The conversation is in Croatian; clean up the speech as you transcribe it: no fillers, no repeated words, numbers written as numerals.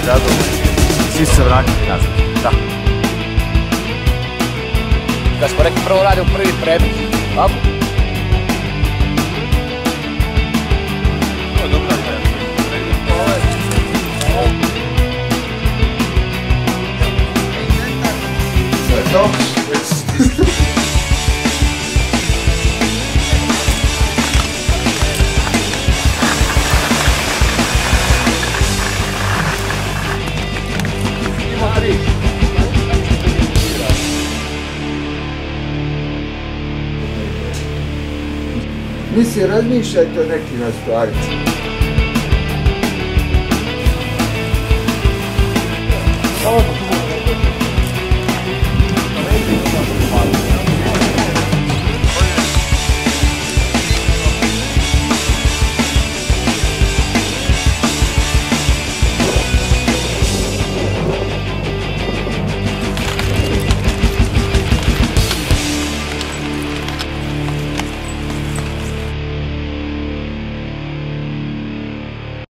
zgradu, svi se vratili nazad. Da. Da smo rekli prvo radimo prvi predmet, tako? To je dobra ideja. To je to. Mislim, razmišljajte o nekim stvarima.